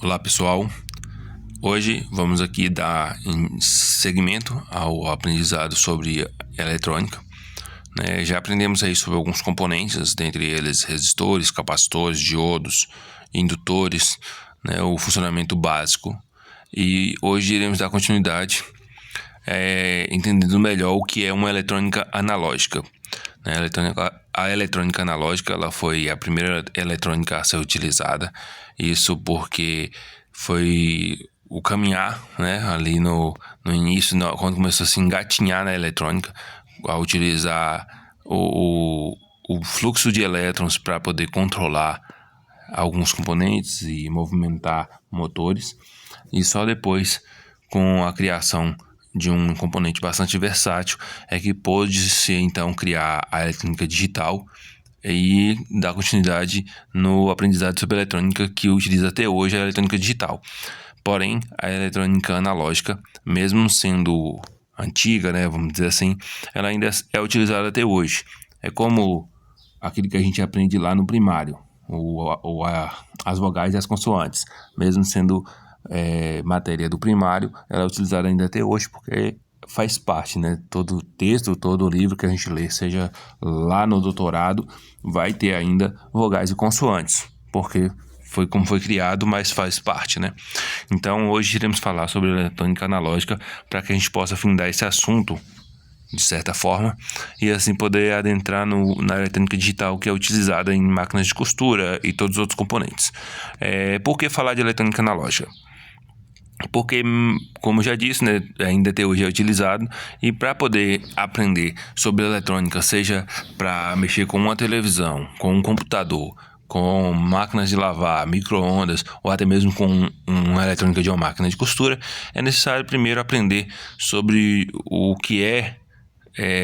Olá pessoal, hoje vamos aqui dar seguimento ao aprendizado sobre eletrônica. Já aprendemos aí sobre alguns componentes, dentre eles resistores, capacitores, diodos, indutores, o funcionamento básico. E hoje iremos dar continuidade entendendo melhor o que é uma eletrônica analógica. A eletrônica analógica ela foi a primeira eletrônica a ser utilizada, isso porque foi o caminhar, ali no início, quando começou a se engatinhar na eletrônica, a utilizar o fluxo de elétrons para poder controlar alguns componentes e movimentar motores, e só depois, com a criação de um componente bastante versátil, é que pôde-se então criar a eletrônica digital e dar continuidade no aprendizado sobre eletrônica que utiliza até hoje a eletrônica digital. Porém, a eletrônica analógica, mesmo sendo antiga, vamos dizer assim, ela ainda é utilizada até hoje. É como aquilo que a gente aprende lá no primário, as vogais e as consoantes. Mesmo sendo matéria do primário, ela é utilizada ainda até hoje porque faz parte, todo texto, todo livro que a gente lê, seja lá no doutorado, vai ter ainda vogais e consoantes, porque foi como foi criado, mas faz parte, Então hoje iremos falar sobre eletrônica analógica para que a gente possa afindar esse assunto de certa forma, e assim poder adentrar na eletrônica digital, que é utilizada em máquinas de costura e todos os outros componentes. Por que falar de eletrônica analógica? Porque, como já disse, ainda até hoje é utilizado, e para poder aprender sobre eletrônica, seja para mexer com uma televisão, com um computador, com máquinas de lavar, micro-ondas, ou até mesmo com uma eletrônica de uma máquina de costura, é necessário primeiro aprender sobre o que é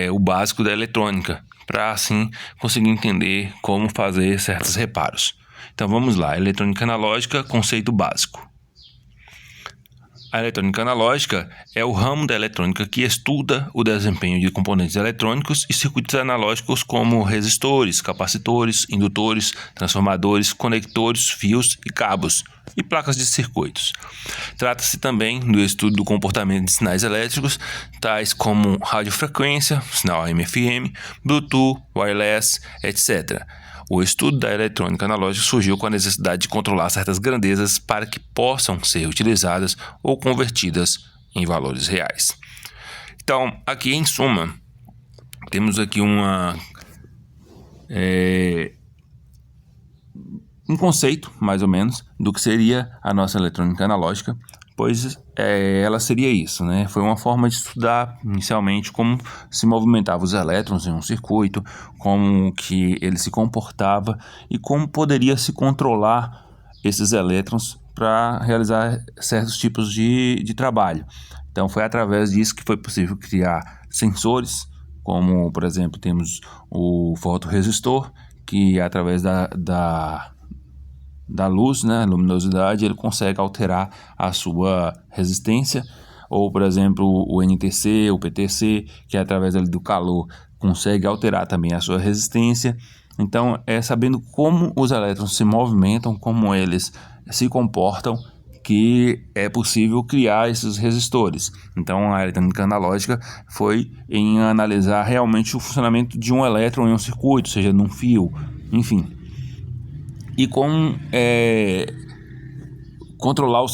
o básico da eletrônica, para assim conseguir entender como fazer certos reparos. Então vamos lá, eletrônica analógica, conceito básico. A eletrônica analógica é o ramo da eletrônica que estuda o desempenho de componentes eletrônicos e circuitos analógicos como resistores, capacitores, indutores, transformadores, conectores, fios e cabos, e placas de circuitos. Trata-se também do estudo do comportamento de sinais elétricos, tais como radiofrequência, sinal AM/FM, Bluetooth, wireless, etc. O estudo da eletrônica analógica surgiu com a necessidade de controlar certas grandezas para que possam ser utilizadas ou convertidas em valores reais. Então, aqui em suma, temos aqui um conceito, mais ou menos, do que seria a nossa eletrônica analógica, pois ela seria isso, Foi uma forma de estudar inicialmente como se movimentavam os elétrons em um circuito, como que ele se comportava e como poderia se controlar esses elétrons para realizar certos tipos de trabalho. Então foi através disso que foi possível criar sensores, como por exemplo temos o fotorresistor, que através da luz, a luminosidade, ele consegue alterar a sua resistência, ou por exemplo o NTC, o PTC, que através do calor consegue alterar também a sua resistência. Então sabendo como os elétrons se movimentam, como eles se comportam, que é possível criar esses resistores. Então a eletrônica analógica foi em analisar realmente o funcionamento de um elétron em um circuito, seja num fio, enfim, e controlar os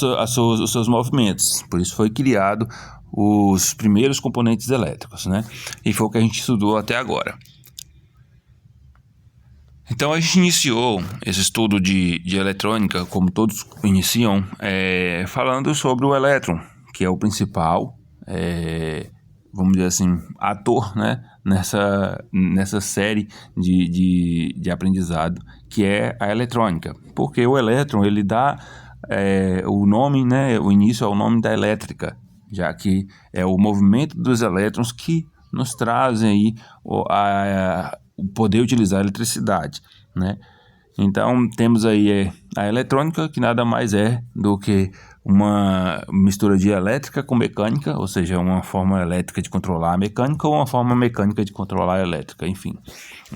seus movimentos. Por isso foi criado os primeiros componentes elétricos, E foi o que a gente estudou até agora. Então a gente iniciou esse estudo de eletrônica, como todos iniciam, falando sobre o elétron, que é o principal, vamos dizer assim, ator, nessa série de aprendizado, que é a eletrônica. Porque o elétron, ele dá o nome, o início ao nome da elétrica, já que é o movimento dos elétrons que nos trazem aí o poder utilizar a eletricidade, Então temos aí a eletrônica, que nada mais é do que uma mistura de elétrica com mecânica, ou seja, uma forma elétrica de controlar a mecânica ou uma forma mecânica de controlar a elétrica, enfim,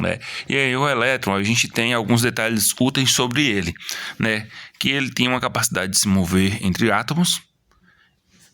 né? E aí o elétron, a gente tem alguns detalhes úteis sobre ele, né? Que ele tem uma capacidade de se mover entre átomos.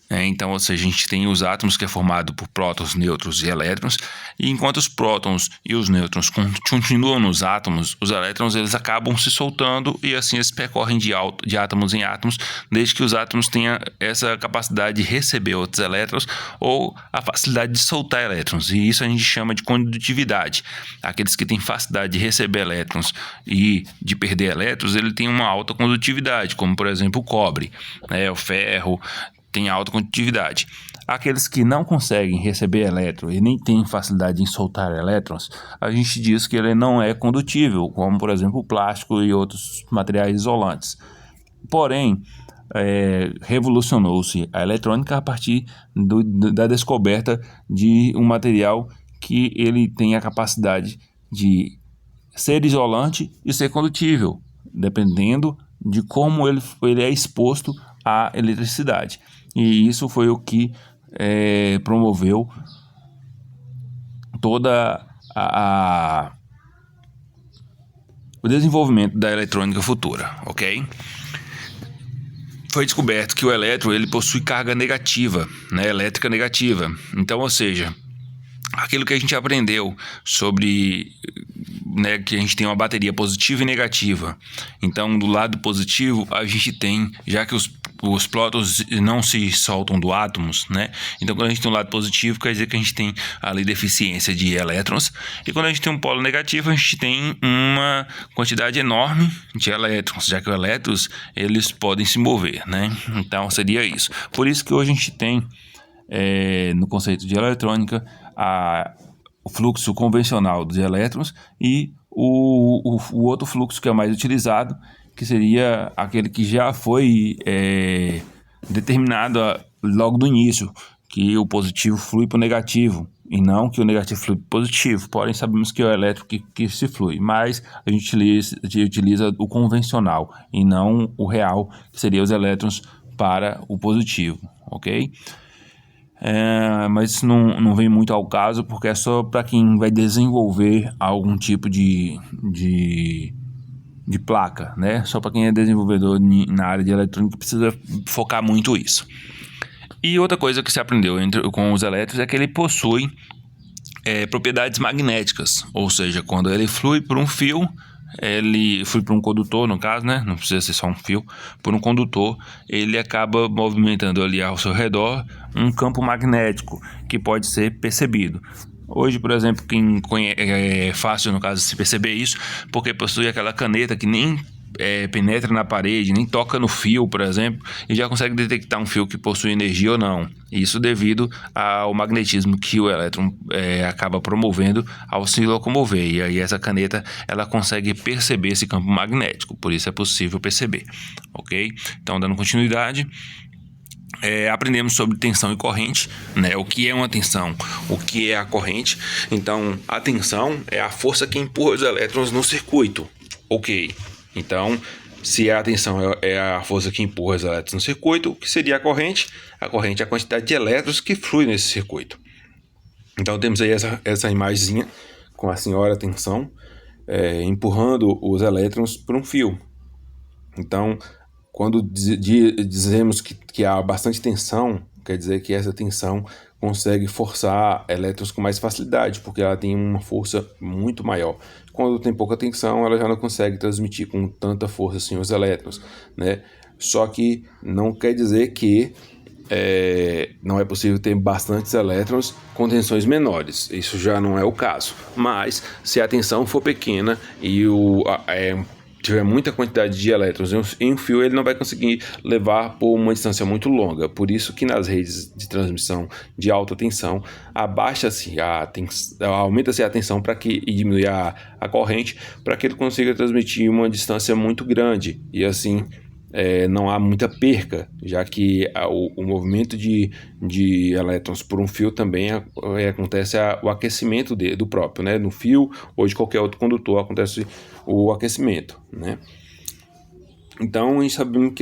Então, ou seja, a gente tem os átomos que é formado por prótons, nêutrons e elétrons, e enquanto os prótons e os nêutrons continuam nos átomos, os elétrons eles acabam se soltando e assim eles percorrem de átomos em átomos, desde que os átomos tenham essa capacidade de receber outros elétrons ou a facilidade de soltar elétrons, e isso a gente chama de condutividade. Aqueles que têm facilidade de receber elétrons e de perder elétrons, ele tem uma alta condutividade, como por exemplo o cobre, o ferro, tem alta condutividade. Aqueles que não conseguem receber elétrons e nem têm facilidade em soltar elétrons, a gente diz que ele não é condutível, como por exemplo o plástico e outros materiais isolantes. Porém, revolucionou-se a eletrônica a partir da descoberta de um material que ele tem a capacidade de ser isolante e ser condutível, dependendo de como ele é exposto à eletricidade. E isso foi o que promoveu toda o desenvolvimento da eletrônica futura, ok? Foi descoberto que o elétron ele possui carga negativa, elétrica negativa. Então, ou seja, aquilo que a gente aprendeu sobre que a gente tem uma bateria positiva e negativa. Então, do lado positivo, a gente tem, já que os prótons não se soltam do átomos, Então, quando a gente tem um lado positivo, quer dizer que a gente tem ali deficiência de elétrons. E quando a gente tem um polo negativo, a gente tem uma quantidade enorme de elétrons, já que os elétrons, eles podem se mover, Então, seria isso. Por isso que hoje a gente tem, no conceito de eletrônica, o fluxo convencional dos elétrons e o outro fluxo que é mais utilizado, que seria aquele que já foi determinado logo do início, que o positivo flui para o negativo e não que o negativo flui para o positivo. Porém, sabemos que é o elétron que se flui, mas a gente utiliza o convencional e não o real, que seria os elétrons para o positivo, ok? Mas isso não vem muito ao caso, porque é só para quem vai desenvolver algum tipo de placa, Só para quem é desenvolvedor na área de eletrônica precisa focar muito isso. E outra coisa que se aprendeu com os elétrons é que ele possui propriedades magnéticas, ou seja, quando ele flui por um fio, ele flui por um condutor, no caso, não precisa ser só um fio, por um condutor, ele acaba movimentando ali ao seu redor um campo magnético que pode ser percebido. Hoje, por exemplo, quem conhece, é fácil no caso se perceber isso, porque possui aquela caneta que nem penetra na parede, nem toca no fio, por exemplo, e já consegue detectar um fio que possui energia ou não. Isso devido ao magnetismo que o elétron acaba promovendo ao se locomover. E aí essa caneta ela consegue perceber esse campo magnético, por isso é possível perceber, ok? Então, dando continuidade, aprendemos sobre tensão e corrente, o que é uma tensão, o que é a corrente. Então, a tensão é a força que empurra os elétrons no circuito, ok? Então, se a tensão é a força que empurra os elétrons no circuito, o que seria a corrente? A corrente é a quantidade de elétrons que flui nesse circuito. Então, temos aí essa imagenzinha com a senhora tensão empurrando os elétrons por um fio. Então, quando dizemos que há bastante tensão, quer dizer que essa tensão consegue forçar elétrons com mais facilidade, porque ela tem uma força muito maior. Quando tem pouca tensão, ela já não consegue transmitir com tanta força assim os elétrons, Só que não quer dizer que não é possível ter bastantes elétrons com tensões menores. Isso já não é o caso. Mas se a tensão for pequena e tiver muita quantidade de elétrons em um fio, ele não vai conseguir levar por uma distância muito longa. Por isso que nas redes de transmissão de alta tensão, aumenta-se a tensão e diminui a corrente para que ele consiga transmitir uma distância muito grande. E assim, não há muita perca, já que o movimento de elétrons por um fio também acontece o aquecimento do próprio, No fio ou de qualquer outro condutor acontece o aquecimento, Então, sabendo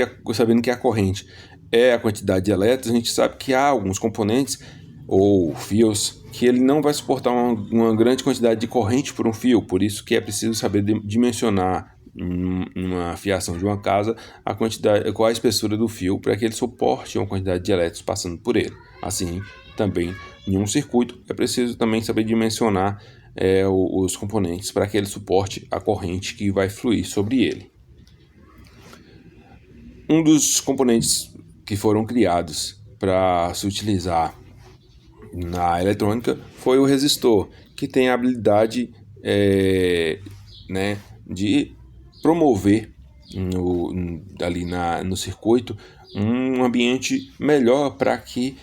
que a corrente é a quantidade de elétrons, a gente sabe que há alguns componentes ou fios que ele não vai suportar uma grande quantidade de corrente por um fio, por isso que é preciso saber dimensionar numa fiação de uma casa a quantidade, qual a espessura do fio para que ele suporte uma quantidade de elétrons passando por ele. Assim, também em um circuito é preciso também saber dimensionar os componentes para que ele suporte a corrente que vai fluir sobre ele. Um dos componentes que foram criados para se utilizar na eletrônica foi o resistor, que tem a habilidade de promover ali no circuito um ambiente melhor para que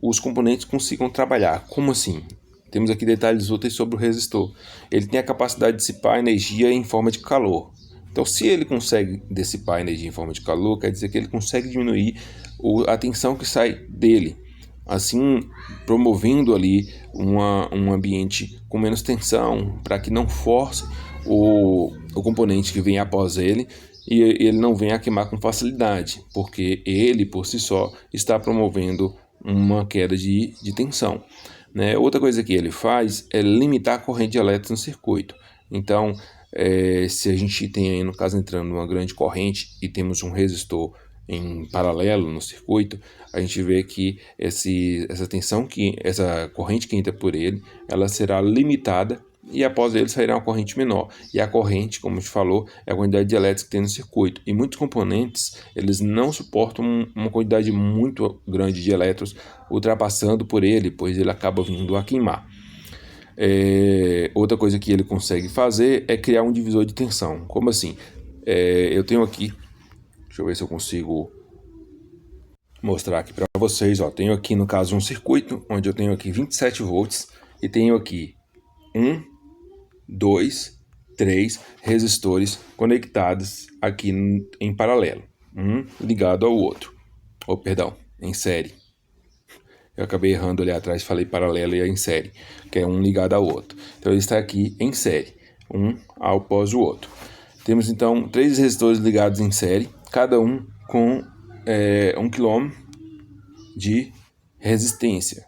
os componentes consigam trabalhar. Como assim? Temos aqui detalhes úteis sobre o resistor. Ele tem a capacidade de dissipar energia em forma de calor. Então, se ele consegue dissipar energia em forma de calor, quer dizer que ele consegue diminuir a tensão que sai dele, assim promovendo ali um ambiente com menos tensão, para que não force o componente que vem após ele e ele não venha a queimar com facilidade, porque ele por si só está promovendo uma queda de tensão. Outra coisa que ele faz é limitar a corrente de elétrons no circuito. Então, se a gente tem aí, no caso, entrando uma grande corrente e temos um resistor em paralelo no circuito, a gente vê que essa corrente que entra por ele, ela será limitada e após ele sairá uma corrente menor. E a corrente, como a gente falou, é a quantidade de elétrons que tem no circuito. E muitos componentes, eles não suportam uma quantidade muito grande de elétrons ultrapassando por ele, pois ele acaba vindo a queimar. Outra coisa que ele consegue fazer é criar um divisor de tensão. Como assim? Eu tenho aqui, deixa eu ver se eu consigo mostrar aqui para vocês. Tenho aqui no caso um circuito onde eu tenho aqui 27 volts e tenho aqui 1, 2, 3 resistores conectados aqui em paralelo, um ligado ao outro, em série. Eu acabei errando ali atrás, falei paralelo e é em série, que é um ligado ao outro. Então ele está aqui em série, um após o outro. Temos então 3 resistores ligados em série, cada um com 1 kΩ de resistência.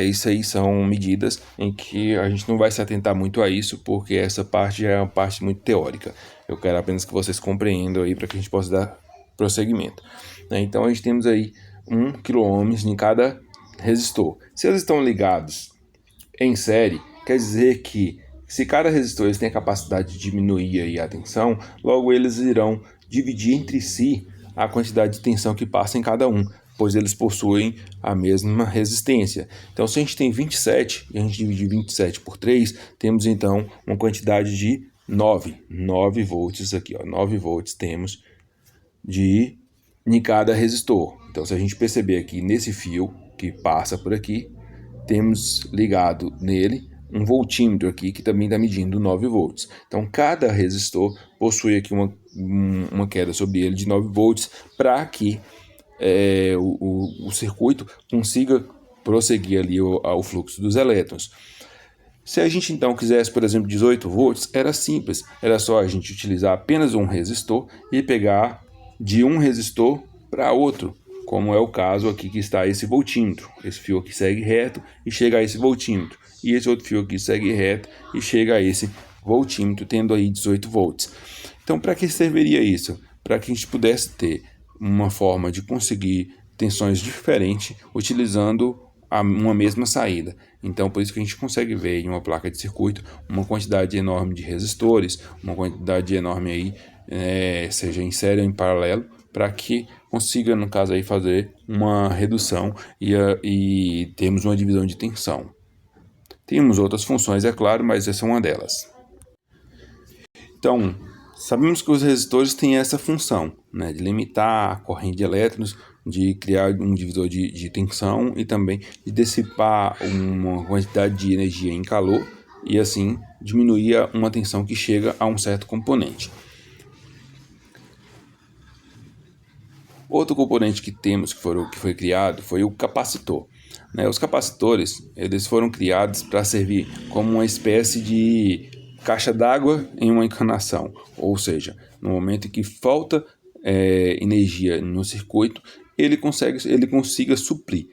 Isso aí são medidas em que a gente não vai se atentar muito a isso, porque essa parte é uma parte muito teórica. Eu quero apenas que vocês compreendam aí para que a gente possa dar prosseguimento. Então a gente temos aí 1 kΩ em cada resistor. Se eles estão ligados em série, quer dizer que se cada resistor eles tem a capacidade de diminuir aí a tensão, logo eles irão dividir entre si a quantidade de tensão que passa em cada um, pois eles possuem a mesma resistência. Então, se a gente tem 27 e a gente dividir 27 por 3, temos então uma quantidade de 9 volts aqui, 9 volts temos em cada resistor. Então, se a gente perceber aqui nesse fio que passa por aqui, temos ligado nele um voltímetro aqui que também está medindo 9 volts. Então, cada resistor possui aqui uma queda sobre ele de 9 volts para que o circuito consiga prosseguir ali ao fluxo dos elétrons. Se a gente então quisesse, por exemplo, 18 volts, era simples. Era só a gente utilizar apenas um resistor e pegar de um resistor para outro, como é o caso aqui que está esse voltímetro. Esse fio aqui segue reto e chega a esse voltímetro. E esse outro fio aqui segue reto e chega a esse voltímetro, tendo aí 18 volts. Então, para que serviria isso? Para que a gente pudesse ter uma forma de conseguir tensões diferentes utilizando uma mesma saída. Então, por isso que a gente consegue ver em uma placa de circuito uma quantidade enorme de resistores, uma quantidade enorme aí, seja em série ou em paralelo, para que consiga, no caso aí, fazer uma redução e termos uma divisão de tensão. Temos outras funções, é claro, mas essa é uma delas. Então, sabemos que os resistores têm essa função, de limitar a corrente de elétrons, de criar um divisor de tensão e também de dissipar uma quantidade de energia em calor e assim diminuir uma tensão que chega a um certo componente. Outro componente que temos que foi criado foi o capacitor. Os capacitores eles foram criados para servir como uma espécie de caixa d'água em uma encanação, ou seja, no momento em que falta energia no circuito, ele consiga suprir,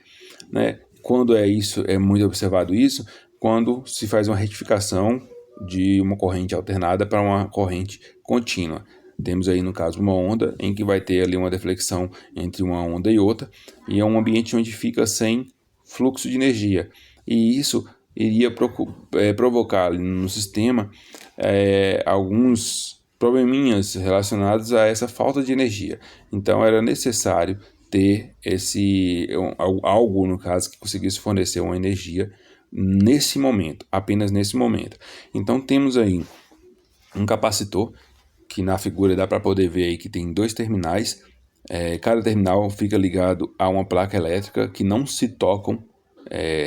né? Quando é muito observado isso, quando se faz uma retificação de uma corrente alternada para uma corrente contínua. Temos aí, no caso, uma onda em que vai ter ali uma deflexão entre uma onda e outra, e é um ambiente onde fica sem fluxo de energia. E isso iria provocar ali no sistema alguns probleminhas relacionados a essa falta de energia. Então era necessário ter algo, no caso, que conseguisse fornecer uma energia nesse momento, apenas nesse momento. Então temos aí um capacitor, que na figura dá para poder ver aí que tem 2 terminais. Cada terminal fica ligado a uma placa elétrica que não se tocam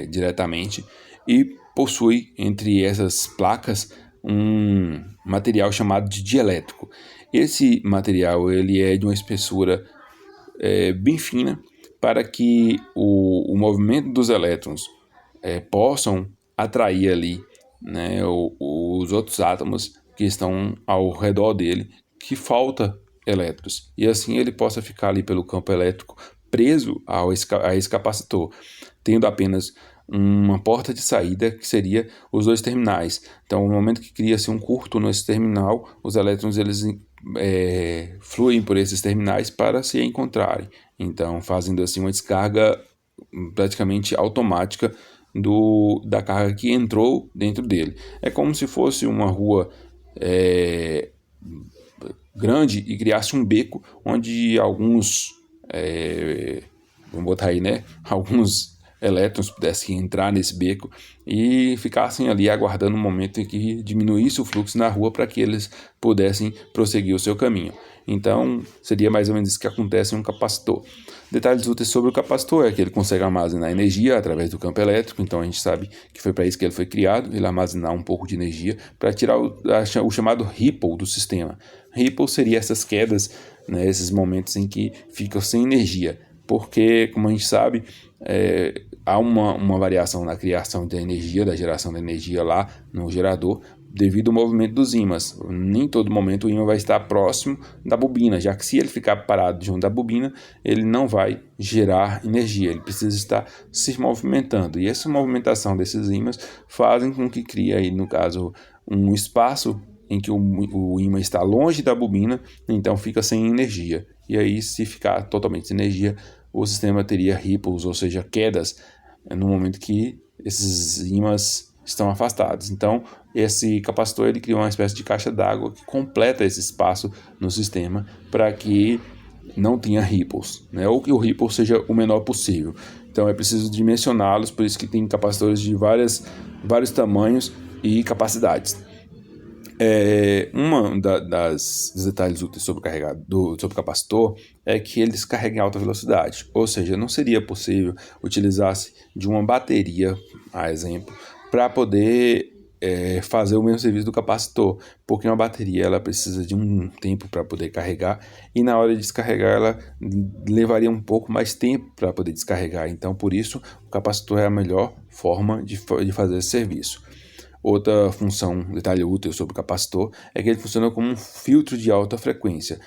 diretamente, e possui entre essas placas um material chamado de dielétrico. Esse material ele é de uma espessura bem fina, para que o movimento dos elétrons possam atrair ali, né, os outros átomos que estão ao redor dele, que falta elétrons, e assim ele possa ficar ali pelo campo elétrico preso a esse capacitor, tendo apenas uma porta de saída, que seria os 2 terminais. Então, no momento que cria-se um curto nesse terminal, os elétrons eles fluem por esses terminais para se encontrarem. Então, fazendo assim uma descarga praticamente automática da carga que entrou dentro dele. É como se fosse uma rua grande e criasse um beco onde alguns, vamos botar aí, né, alguns elétrons pudessem entrar nesse beco e ficassem ali aguardando o momento em que diminuísse o fluxo na rua para que eles pudessem prosseguir o seu caminho. Então, seria mais ou menos isso que acontece em um capacitor. Detalhes úteis sobre o capacitor é que ele consegue armazenar energia através do campo elétrico, então a gente sabe que foi para isso que ele foi criado, ele armazenar um pouco de energia para tirar o chamado ripple do sistema. Ripple seria essas quedas, né, esses momentos em que ficam sem energia, porque, como a gente sabe, há uma variação na criação da energia, da geração da energia lá no gerador, devido ao movimento dos ímãs. Nem todo momento o ímã vai estar próximo da bobina, já que se ele ficar parado junto da bobina, ele não vai gerar energia, ele precisa estar se movimentando. E essa movimentação desses ímãs fazem com que crie aí, no caso, um espaço em que o ímã está longe da bobina, então fica sem energia. E aí, se ficar totalmente sem energia, o sistema teria ripples, ou seja, quedas, no momento que esses ímãs estão afastados. Então, esse capacitor ele cria uma espécie de caixa d'água que completa esse espaço no sistema para que não tenha ripples, né? Ou que o ripple seja o menor possível. Então, é preciso dimensioná-los, por isso que tem capacitores de vários tamanhos e capacidades. Dos detalhes úteis sobre o capacitor é que ele descarrega em alta velocidade, ou seja, não seria possível utilizar-se de uma bateria, a exemplo, para poder fazer o mesmo serviço do capacitor, porque uma bateria ela precisa de um tempo para poder carregar, e na hora de descarregar ela levaria um pouco mais tempo para poder descarregar. Então, por isso, o capacitor é a melhor forma de fazer esse serviço. Outra função, detalhe útil sobre o capacitor, é que ele funciona como um filtro de alta frequência.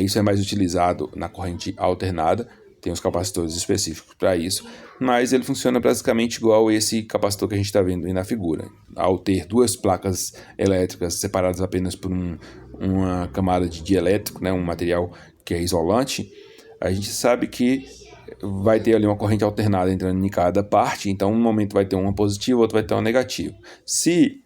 Isso é mais utilizado na corrente alternada, tem os capacitores específicos para isso, mas ele funciona basicamente igual esse capacitor que a gente está vendo aí na figura. Ao ter 2 placas elétricas separadas apenas por uma camada de dielétrico, né, um material que é isolante, a gente sabe que vai ter ali uma corrente alternada entrando em cada parte, então um momento vai ter uma positiva, outro vai ter uma negativa. Se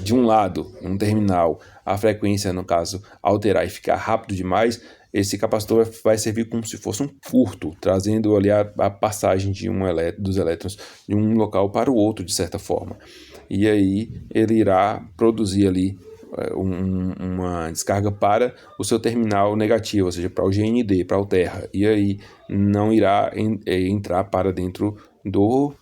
de um lado, um terminal, a frequência, no caso, alterar e ficar rápido demais, esse capacitor vai servir como se fosse um curto, trazendo ali a passagem dos elétrons de um local para o outro, de certa forma. E aí ele irá produzir ali uma descarga para o seu terminal negativo, ou seja, para o GND, para o terra, e aí não irá entrar para dentro do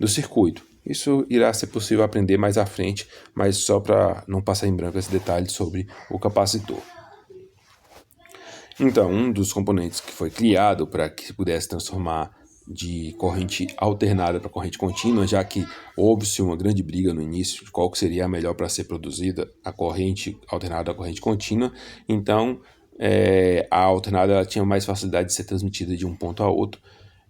circuito. Isso irá ser possível aprender mais à frente, mas só para não passar em branco esse detalhe sobre o capacitor. Então, um dos componentes que foi criado para que se pudesse transformar de corrente alternada para corrente contínua, já que houve-se uma grande briga no início de qual que seria a melhor para ser produzida, a corrente alternada ou a corrente contínua. Então, a alternada ela tinha mais facilidade de ser transmitida de um ponto a outro,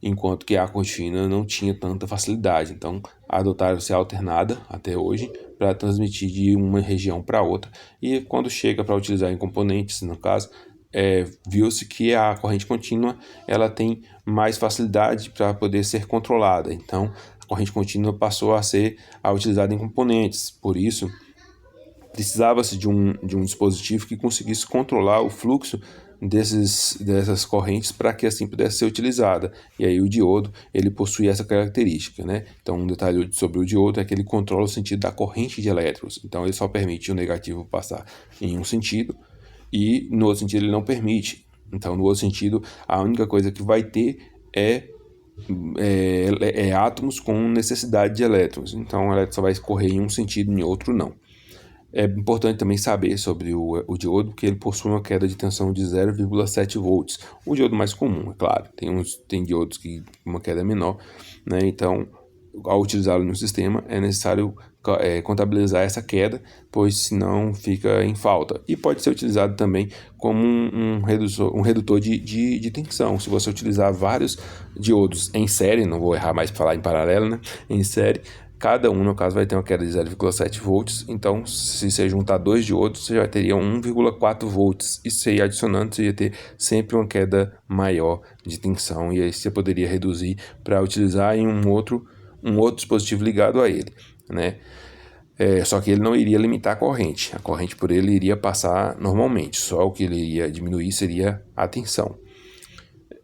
enquanto que a contínua não tinha tanta facilidade. Então, adotaram-se a alternada até hoje para transmitir de uma região para outra. E quando chega para utilizar em componentes, no caso, viu-se que a corrente contínua ela tem mais facilidade para poder ser controlada. Então, a corrente contínua passou a ser utilizada em componentes. Por isso, precisava-se de um dispositivo que conseguisse controlar o fluxo dessas correntes para que assim pudesse ser utilizada. E aí o diodo ele possui essa característica, né? Então um detalhe sobre o diodo é que ele controla o sentido da corrente de elétrons. Então ele só permite o negativo passar em um sentido e no outro sentido ele não permite. Então no outro sentido a única coisa que vai ter é átomos com necessidade de elétrons. Então o elétron só vai escorrer em um sentido, em outro não. É importante também saber sobre o diodo que ele possui uma queda de tensão de 0,7 volts. O diodo mais comum, é claro. Tem diodos que uma queda menor, né? Então, ao utilizá-lo no sistema, é necessário contabilizar essa queda, pois senão fica em falta. E pode ser utilizado também como um redutor de tensão. Se você utilizar vários diodos em série, não vou errar mais para falar em paralelo, né? Em série, cada um, no caso, vai ter uma queda de 0,7 volts. Então, se você juntar dois diodos, você já teria 1,4 volts. E se ir adicionando, você ia ter sempre uma queda maior de tensão. E aí você poderia reduzir para utilizar em um outro dispositivo ligado a ele, né? Só que ele não iria limitar a corrente. A corrente por ele iria passar normalmente. Só o que ele iria diminuir seria a tensão.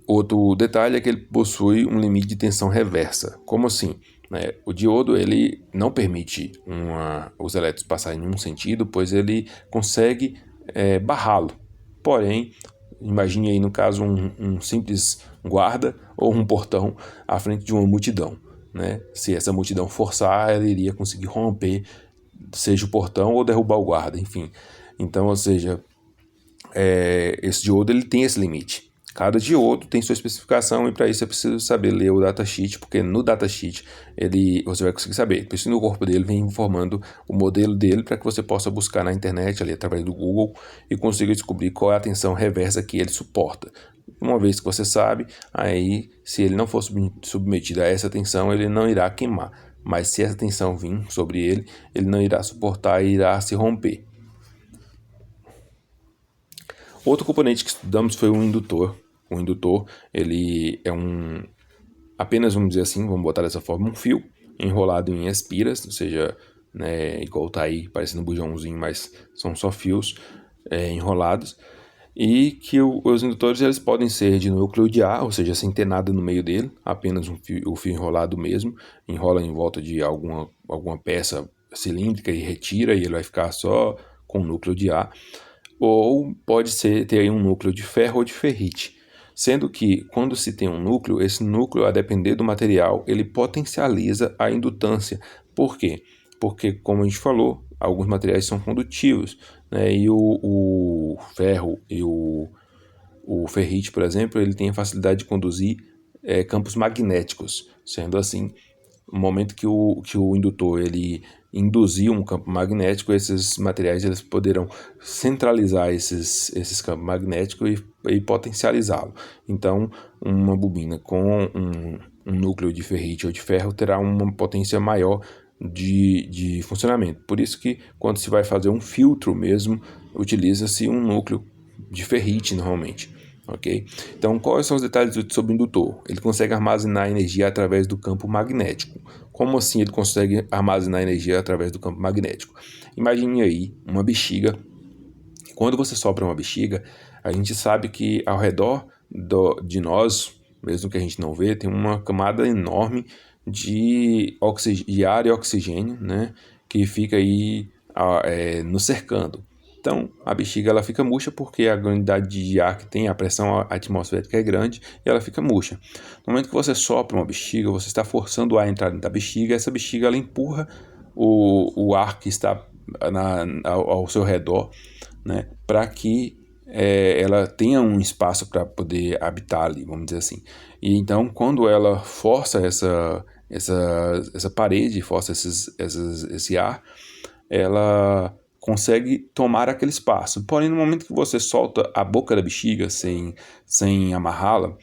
Outro detalhe é que ele possui um limite de tensão reversa. Como assim? O diodo ele não permite os elétrons passarem em um sentido, pois ele consegue barrá-lo. Porém, imagine aí no caso um simples guarda ou um portão à frente de uma multidão, né? Se essa multidão forçar, ela iria conseguir romper, seja o portão ou derrubar o guarda, enfim. Então, ou seja, esse diodo ele tem esse limite. Cada diodo tem sua especificação e para isso é preciso saber ler o datasheet, porque no datasheet você vai conseguir saber. Por isso no corpo dele vem informando o modelo dele para que você possa buscar na internet, ali através do Google, e consiga descobrir qual é a tensão reversa que ele suporta. Uma vez que você sabe, aí se ele não for submetido a essa tensão, ele não irá queimar. Mas se essa tensão vir sobre ele, ele não irá suportar e irá se romper. Outro componente que estudamos foi o indutor. O indutor, ele é apenas, vamos dizer assim, vamos botar dessa forma, um fio enrolado em espiras, ou seja, né, igual tá aí parecendo um bujãozinho, mas são só fios enrolados, e que os indutores eles podem ser de núcleo de ar, ou seja, sem ter nada no meio dele, apenas o fio enrolado mesmo, enrola em volta de alguma peça cilíndrica e retira, e ele vai ficar só com núcleo de ar, ou pode ter aí um núcleo de ferro ou de ferrite. Sendo que, quando se tem um núcleo, esse núcleo, a depender do material, ele potencializa a indutância. Por quê? Porque, como a gente falou, alguns materiais são condutivos, né? E o ferro e o ferrite, por exemplo, ele tem a facilidade de conduzir campos magnéticos. Sendo assim, no momento que o indutor ele induzir um campo magnético, esses materiais eles poderão centralizar esses campos magnéticos e potencializá-lo. Então, uma bobina com um núcleo de ferrite ou de ferro terá uma potência maior de funcionamento. Por isso que quando se vai fazer um filtro mesmo, utiliza-se um núcleo de ferrite normalmente. Ok? Então, quais são os detalhes sobre o indutor? Ele consegue armazenar energia através do campo magnético. Como assim ele consegue armazenar energia através do campo magnético? Imagine aí uma bexiga. Quando você sopra uma bexiga, a gente sabe que ao redor de nós, mesmo que a gente não vê, tem uma camada enorme de ar e oxigênio, né, que fica aí nos cercando. Então, a bexiga ela fica murcha porque a quantidade de ar que tem, a pressão atmosférica é grande e ela fica murcha. No momento que você sopra uma bexiga, você está forçando o ar a entrar dentro da bexiga, essa bexiga ela empurra o ar que está ao seu redor, né, para que ela tenha um espaço para poder habitar ali, vamos dizer assim. E então, quando ela força essa parede, força esse ar, ela consegue tomar aquele espaço. Porém, no momento que você solta a boca da bexiga sem amarrá-la,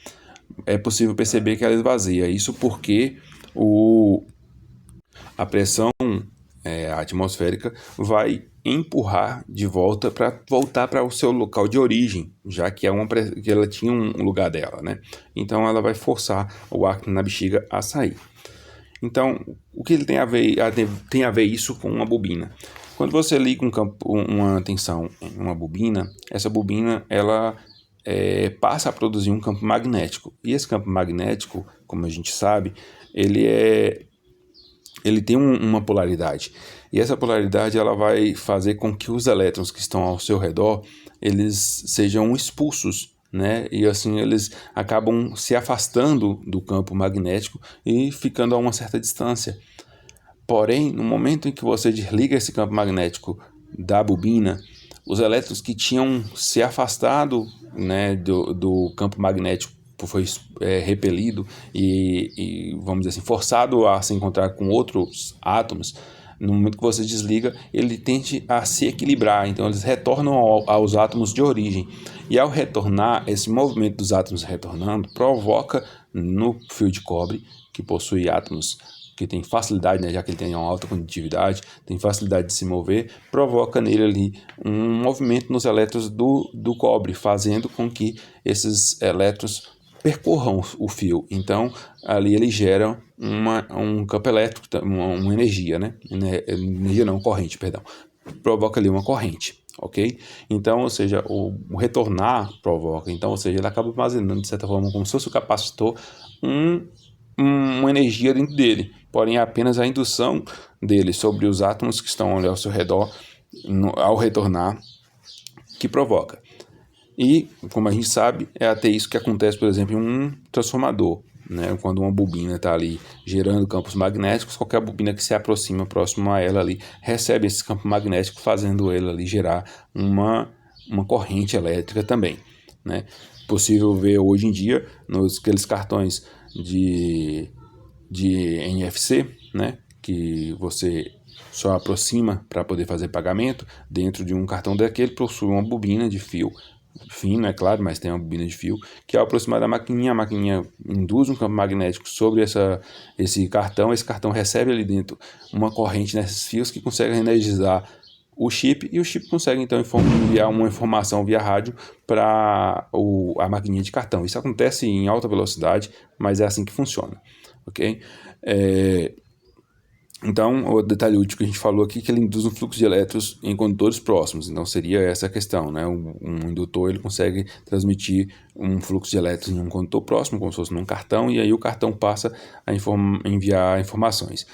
é possível perceber que ela esvazia. Isso porque a pressão atmosférica vai empurrar de volta para voltar para o seu local de origem, já que que ela tinha um lugar dela, né? Então ela vai forçar o ar na bexiga a sair. Então, o que ele tem a ver isso com uma bobina? Quando você liga uma tensão em uma bobina, essa bobina ela passa a produzir um campo magnético. E esse campo magnético, como a gente sabe, ele tem uma polaridade. E essa polaridade ela vai fazer com que os elétrons que estão ao seu redor eles sejam expulsos, né? E assim eles acabam se afastando do campo magnético e ficando a uma certa distância. Porém, no momento em que você desliga esse campo magnético da bobina, os elétrons que tinham se afastado, né, do campo magnético, foi repelido e, vamos dizer assim, forçado a se encontrar com outros átomos, no momento que você desliga, ele tende a se equilibrar, então eles retornam aos átomos de origem. E ao retornar, esse movimento dos átomos retornando provoca no fio de cobre, que possui átomos que tem facilidade, né, já que ele tem uma alta condutividade, tem facilidade de se mover, provoca nele ali um movimento nos elétrons do cobre, fazendo com que esses elétrons percorram o fio. Então, ali ele gera um campo elétrico, uma energia, né? Energia não, corrente, perdão. Provoca ali uma corrente, ok? Então, ou seja, o retornar provoca. Então, ou seja, ele acaba armazenando, de certa forma, como se fosse o capacitor, uma energia dentro dele. Porém, é apenas a indução dele sobre os átomos que estão ali ao seu redor, ao retornar, que provoca. E, como a gente sabe, é até isso que acontece, por exemplo, em um transformador, né? Quando uma bobina está ali gerando campos magnéticos, qualquer bobina que se aproxima próximo a ela ali recebe esse campo magnético, fazendo ela ali gerar uma corrente elétrica também, né? Possível ver hoje em dia aqueles cartões de NFC, né? Que você só aproxima para poder fazer pagamento. Dentro de um cartão daquele possui uma bobina de fio fino, é claro, mas tem uma bobina de fio, que ao aproximar da maquininha, a maquininha induz um campo magnético sobre esse cartão recebe ali dentro uma corrente nesses fios que consegue energizar o chip, e o chip consegue então enviar uma informação via rádio para a maquininha de cartão. Isso acontece em alta velocidade, mas é assim que funciona, ok? Então, o detalhe útil que a gente falou aqui é que ele induz um fluxo de elétrons em condutores próximos. Então, seria essa a questão, né? Um indutor ele consegue transmitir um fluxo de elétrons em um condutor próximo, como se fosse num cartão, e aí o cartão passa a enviar informações.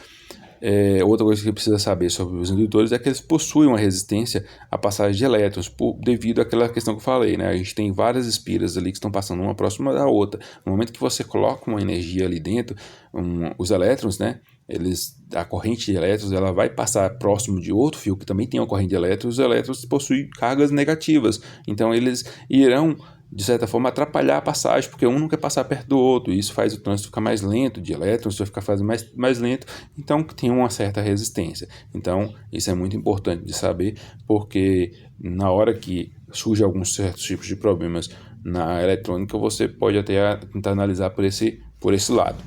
Outra coisa que precisa saber sobre os indutores é que eles possuem uma resistência à passagem de elétrons, devido àquela questão que eu falei, né? A gente tem várias espiras ali que estão passando uma próxima da outra. No momento que você coloca uma energia ali dentro, os elétrons, né? A corrente de elétrons ela vai passar próximo de outro fio que também tem uma corrente de elétrons. Os elétrons possuem cargas negativas, então eles irão, de certa forma, atrapalhar a passagem, porque um não quer passar perto do outro, e isso faz o trânsito ficar mais lento de elétrons, vai ficar fazendo mais lento, então tem uma certa resistência. Então isso é muito importante de saber, porque na hora que surge alguns certos tipos de problemas na eletrônica, você pode até tentar analisar por esse lado.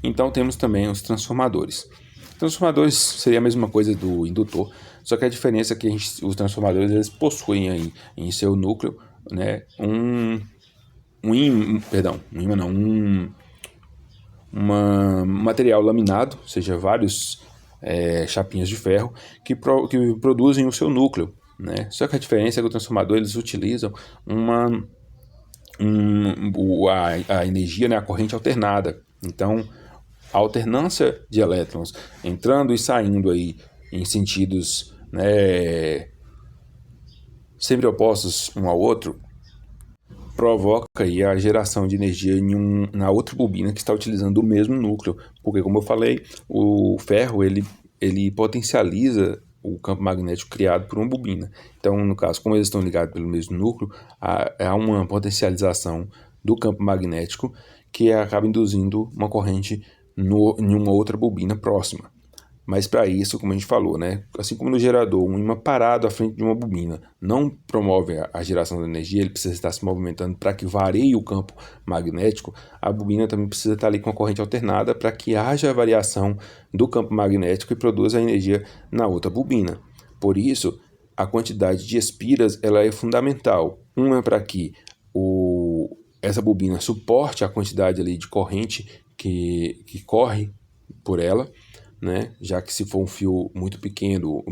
Então temos também os transformadores. Transformadores seria a mesma coisa do indutor, só que a diferença é que os transformadores eles possuem aí em seu núcleo, né, um material laminado, ou seja, vários chapinhas de ferro que produzem o seu núcleo, né? Só que a diferença é que o transformador eles utilizam a energia, né, a corrente alternada. Então a alternância de elétrons entrando e saindo aí em sentidos, né, sempre opostos um ao outro, provoca aí a geração de energia na outra bobina que está utilizando o mesmo núcleo, porque, como eu falei, o ferro ele potencializa o campo magnético criado por uma bobina. Então, no caso, como eles estão ligados pelo mesmo núcleo, há uma potencialização do campo magnético que acaba induzindo uma corrente em uma outra bobina próxima. Mas para isso, como a gente falou, né, assim como no gerador, um ímã parado à frente de uma bobina não promove a geração da energia, ele precisa estar se movimentando para que varie o campo magnético, a bobina também precisa estar ali com a corrente alternada para que haja variação do campo magnético e produza a energia na outra bobina. Por isso, a quantidade de espiras ela é fundamental. Uma é para que essa bobina suporte a quantidade ali de corrente que corre por ela, né? Já que se for um fio muito pequeno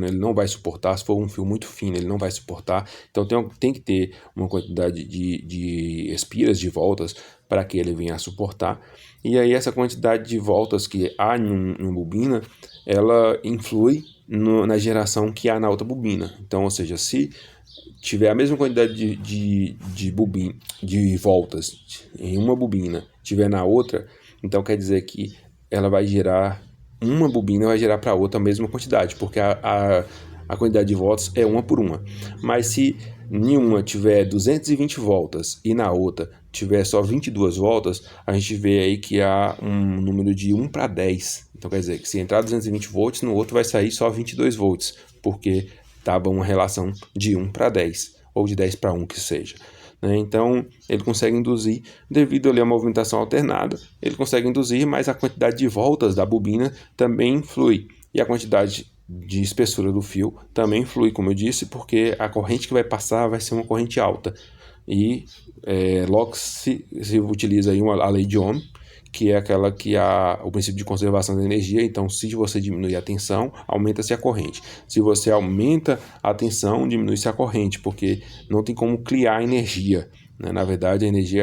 ele não vai suportar, se for um fio muito fino ele não vai suportar, então tem que ter uma quantidade de espiras, de voltas, para que ele venha a suportar, e aí essa quantidade de voltas que há em uma bobina, ela influi na geração que há na outra bobina. Então, ou seja, se tiver a mesma quantidade de voltas em uma bobina, tiver na outra, então quer dizer que ela vai gerar, uma bobina vai gerar para a outra a mesma quantidade, porque a quantidade de voltas é uma por uma. Mas se em uma tiver 220 voltas e na outra tiver só 22 voltas, a gente vê aí que há um número de 1 para 10. Então quer dizer que se entrar 220 volts, no outro vai sair só 22 volts, porque estava uma relação de 1 para 10, ou de 10 para 1 que seja. Então, ele consegue induzir, devido ali à movimentação alternada, ele consegue induzir, mas a quantidade de voltas da bobina também influi. E a quantidade de espessura do fio também influi, como eu disse, porque a corrente que vai passar vai ser uma corrente alta. E logo se utiliza aí a lei de Ohm, que é aquela que há o princípio de conservação da energia. Então, se você diminui a tensão, aumenta-se a corrente. Se você aumenta a tensão, diminui-se a corrente, porque não tem como criar energia, né? Na verdade, a energia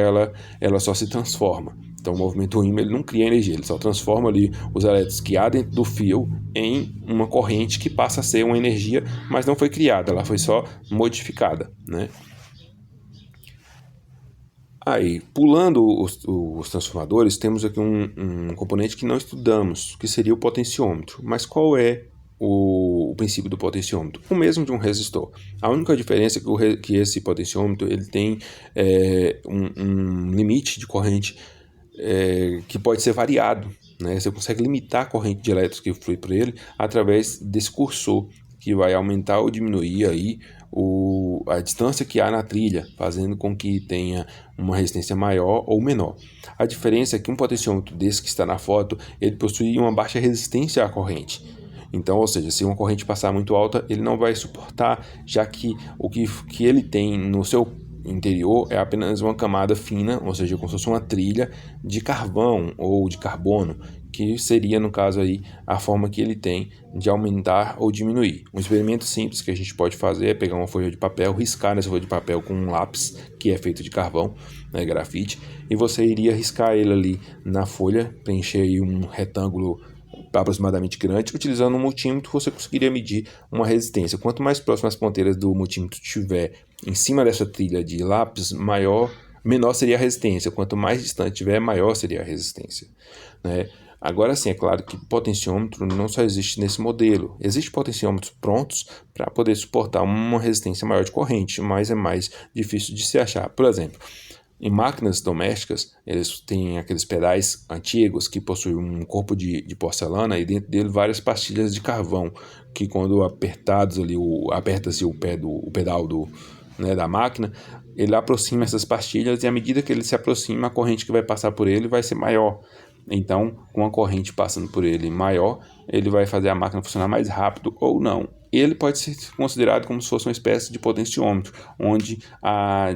ela só se transforma. Então, o movimento ímã ele não cria energia, ele só transforma ali os elétrons que há dentro do fio em uma corrente que passa a ser uma energia, mas não foi criada, ela foi só modificada, né? Aí, pulando os transformadores, temos aqui um componente que não estudamos, que seria o potenciômetro. Mas qual é o princípio do potenciômetro? O mesmo de um resistor. A única diferença é que esse potenciômetro ele tem um limite de corrente que pode ser variado, né? Você consegue limitar a corrente de elétrons que flui por ele através desse cursor, que vai aumentar ou diminuir aí a distância que há na trilha, fazendo com que tenha uma resistência maior ou menor. A diferença é que um potenciômetro desse que está na foto, ele possui uma baixa resistência à corrente. Então, ou seja, se uma corrente passar muito alta, ele não vai suportar, já que o que ele tem no seu interior é apenas uma camada fina, ou seja, como se fosse uma trilha de carvão ou de carbono, que seria, no caso aí, a forma que ele tem de aumentar ou diminuir. Um experimento simples que a gente pode fazer é pegar uma folha de papel, riscar nessa folha de papel com um lápis, que é feito de carvão, né, grafite, e você iria riscar ele ali na folha, preencher aí um retângulo aproximadamente grande. Utilizando um multímetro, você conseguiria medir uma resistência. Quanto mais próximo as ponteiras do multímetro estiver em cima dessa trilha de lápis, menor seria a resistência. Quanto mais distante estiver, maior seria a resistência, né? Agora sim, é claro que potenciômetro não só existe nesse modelo. Existem potenciômetros prontos para poder suportar uma resistência maior de corrente, mas é mais difícil de se achar. Por exemplo, em máquinas domésticas, eles têm aqueles pedais antigos que possuem um corpo de porcelana e dentro dele várias pastilhas de carvão, que quando apertados ali, aperta-se o pedal da máquina, ele aproxima essas pastilhas e à medida que ele se aproxima, a corrente que vai passar por ele vai ser maior. Então, com a corrente passando por ele maior, ele vai fazer a máquina funcionar mais rápido ou não. Ele pode ser considerado como se fosse uma espécie de potenciômetro, onde a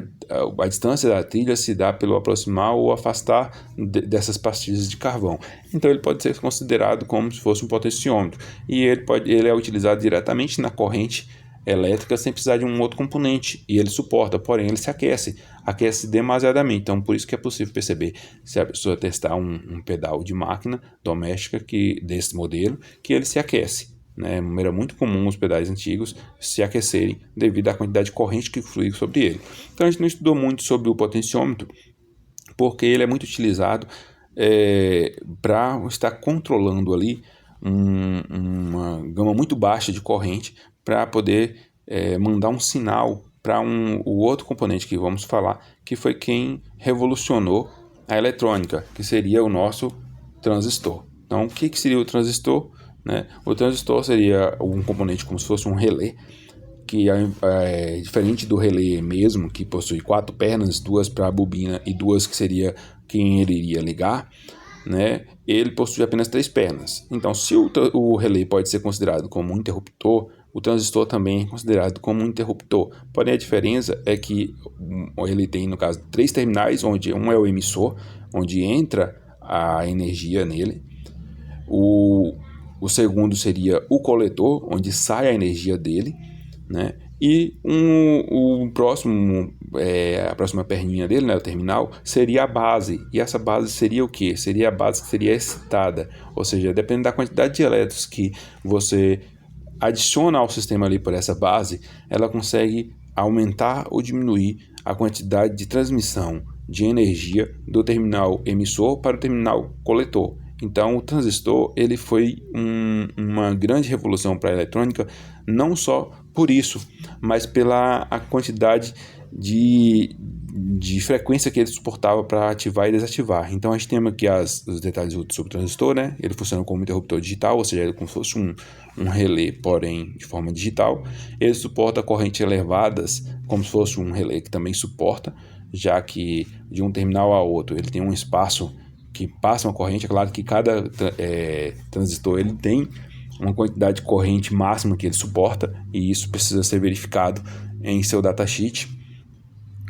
distância da trilha se dá pelo aproximar ou afastar dessas pastilhas de carvão. Então ele pode ser considerado como se fosse um potenciômetro. E ele é utilizado diretamente na corrente elétrica sem precisar de um outro componente, e ele suporta, porém ele se aquece demasiadamente. Então por isso que é possível perceber, se a pessoa testar um pedal de máquina doméstica desse modelo, que ele se aquece, né? Era muito comum os pedais antigos se aquecerem devido à quantidade de corrente que flui sobre ele. Então a gente não estudou muito sobre o potenciômetro, porque ele é muito utilizado para estar controlando ali uma gama muito baixa de corrente, para poder mandar um sinal para o outro componente que vamos falar, que foi quem revolucionou a eletrônica, que seria o nosso transistor. Então, o que seria o transistor? né? O transistor seria um componente como se fosse um relé, que é diferente do relé mesmo, que possui 4 pernas, 2 para a bobina e 2 que seria quem ele iria ligar, né? Ele possui apenas 3 pernas. Então, se o relé pode ser considerado como um interruptor, o transistor também é considerado como um interruptor. Porém, a diferença é que ele tem, no caso, 3 terminais, onde um é o emissor, onde entra a energia nele. O segundo seria o coletor, onde sai a energia dele, né? E a próxima perninha dele, né, o terminal, seria a base. E essa base seria o quê? Seria a base que seria excitada. Ou seja, dependendo da quantidade de elétrons que você adiciona ao sistema ali por essa base, ela consegue aumentar ou diminuir a quantidade de transmissão de energia do terminal emissor para o terminal coletor. Então, o transistor ele foi uma grande revolução para a eletrônica, não só por isso, mas pela a quantidade de frequência que ele suportava para ativar e desativar. Então, a gente tem aqui os detalhes sobre o transistor, né? Ele funciona como interruptor digital, ou seja, ele é como se fosse um relé, porém de forma digital. Ele suporta correntes elevadas, como se fosse um relé que também suporta, já que de um terminal a outro ele tem um espaço que passa uma corrente. É claro que cada transistor ele tem uma quantidade de corrente máxima que ele suporta, e isso precisa ser verificado em seu datasheet.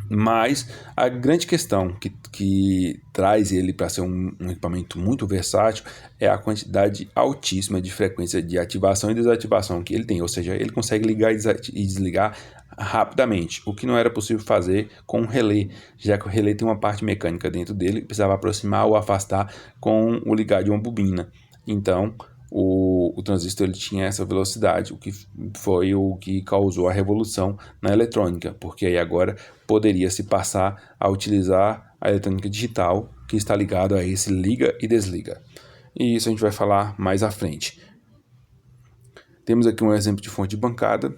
Mas a grande questão que traz ele para ser um equipamento muito versátil é a quantidade altíssima de frequência de ativação e desativação que ele tem, ou seja, ele consegue ligar e desligar rapidamente, o que não era possível fazer com um relé, já que o relé tem uma parte mecânica dentro dele que precisava aproximar ou afastar com o ligar de uma bobina. Então, o transistor ele tinha essa velocidade, o que foi o que causou a revolução na eletrônica, porque aí agora poderia se passar a utilizar a eletrônica digital, que está ligado a esse liga e desliga. E isso a gente vai falar mais à frente. Temos aqui um exemplo de fonte de bancada,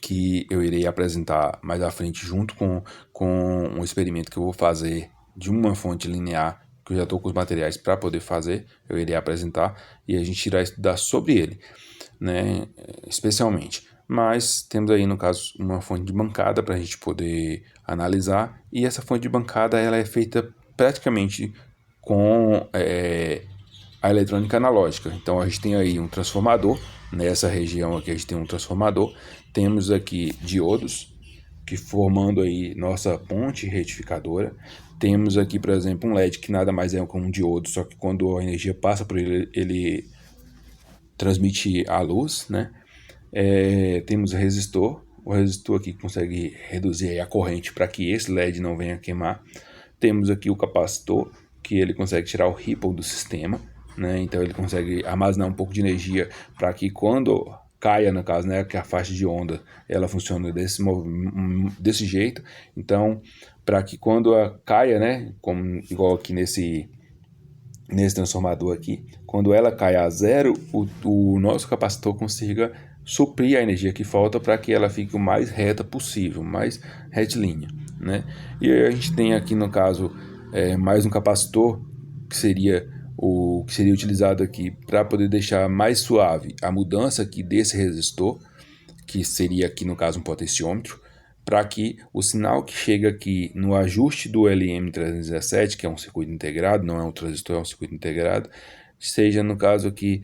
que eu irei apresentar mais à frente junto com um experimento que eu vou fazer de uma fonte linear, que eu já estou com os materiais para poder fazer, eu irei apresentar e a gente irá estudar sobre ele, né, especialmente. Mas temos aí, no caso, uma fonte de bancada para a gente poder analisar, e essa fonte de bancada ela é feita praticamente com a eletrônica analógica. Então a gente tem aí um transformador, nessa região aqui a gente tem um transformador, temos aqui diodos, que formando aí nossa ponte retificadora. Temos aqui, por exemplo, um LED que nada mais é como um diodo, só que quando a energia passa por ele, ele transmite a luz, né? Temos o resistor aqui que consegue reduzir a corrente para que esse LED não venha queimar. Temos aqui o capacitor, que ele consegue tirar o ripple do sistema, né? Então ele consegue armazenar um pouco de energia para que quando caia, no caso, né, que a faixa de onda ela funciona desse jeito. Então, para que quando caia, né, como igual aqui nesse transformador aqui, quando ela caia a zero, o nosso capacitor consiga suprir a energia que falta para que ela fique o mais reta possível, mais retilínea, né? E a gente tem aqui, no caso, mais um capacitor que seria utilizado aqui para poder deixar mais suave a mudança aqui desse resistor, que seria aqui no caso um potenciômetro, para que o sinal que chega aqui no ajuste do LM317, que é um circuito integrado, não é um transistor, é um circuito integrado, seja no caso aqui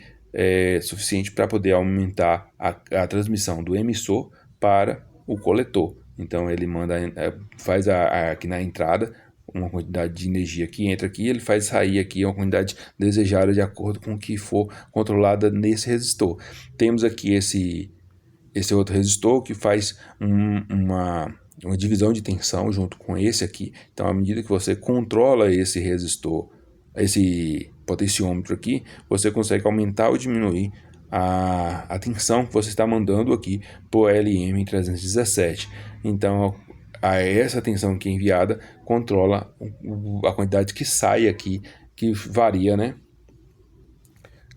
suficiente para poder aumentar a transmissão do emissor para o coletor. Então ele faz aqui na entrada uma quantidade de energia que entra aqui, ele faz sair aqui uma quantidade desejada de acordo com o que for controlada nesse resistor. Temos aqui esse outro resistor que faz uma divisão de tensão junto com esse aqui. Então, à medida que você controla esse resistor, esse potenciômetro aqui, você consegue aumentar ou diminuir a tensão que você está mandando aqui para o LM317. Então, essa tensão que é enviada controla a quantidade que sai aqui, que varia, né,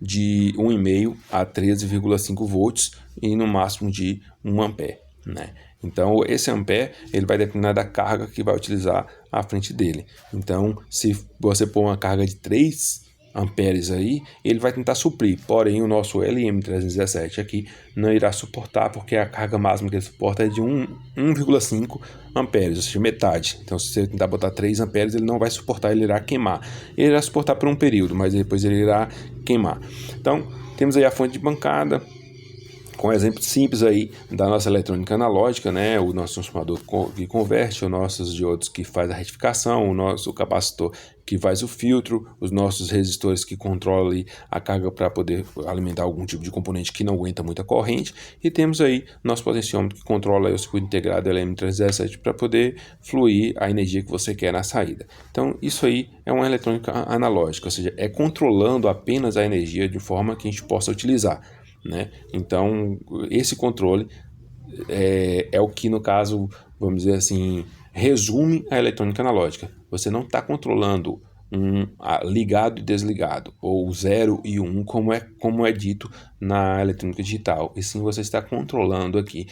de 1,5 a 13,5 volts e no máximo de 1 ampere, né? Então esse ampere ele vai depender da carga que vai utilizar à frente dele. Então se você pôr uma carga de 3 amperes aí, ele vai tentar suprir, porém o nosso LM317 aqui não irá suportar, porque a carga máxima que ele suporta é de 1,5 amperes, ou seja, metade. Então se você tentar botar 3 amperes, ele não vai suportar, ele irá queimar. Ele irá suportar por um período, mas depois ele irá queimar. Então temos aí a fonte de bancada, com exemplo simples aí da nossa eletrônica analógica, né? O nosso transformador que converte, os nossos diodos que faz a retificação, o nosso capacitor que faz o filtro, os nossos resistores que controlam ali a carga para poder alimentar algum tipo de componente que não aguenta muita corrente, e temos aí nosso potenciômetro que controla aí o circuito integrado LM317 para poder fluir a energia que você quer na saída. Então isso aí é uma eletrônica analógica, ou seja, é controlando apenas a energia de forma que a gente possa utilizar, né? Então esse controle é o que, no caso, vamos dizer assim, resume a eletrônica analógica. Você não está controlando ligado e desligado, ou 0 e 1, como é dito na eletrônica digital, e sim você está controlando aqui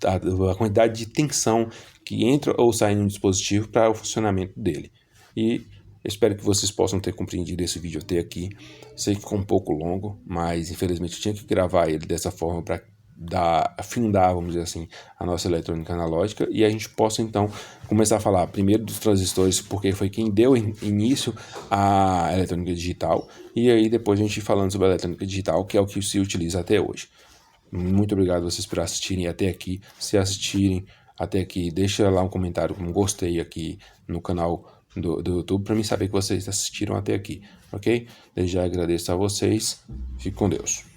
a quantidade de tensão que entra ou sai no dispositivo para o funcionamento dele. E espero que vocês possam ter compreendido esse vídeo até aqui. Sei que ficou um pouco longo, mas infelizmente eu tinha que gravar ele dessa forma para afindar, vamos dizer assim, a nossa eletrônica analógica, e a gente possa então começar a falar primeiro dos transistores, porque foi quem deu início à eletrônica digital, e aí depois a gente falando sobre a eletrônica digital, que é o que se utiliza até hoje. Muito obrigado a vocês por assistirem até aqui. Se assistirem até aqui, deixa lá um comentário com um gostei aqui no canal do YouTube para mim saber que vocês assistiram até aqui, ok? Desde já agradeço a vocês. Fique com Deus.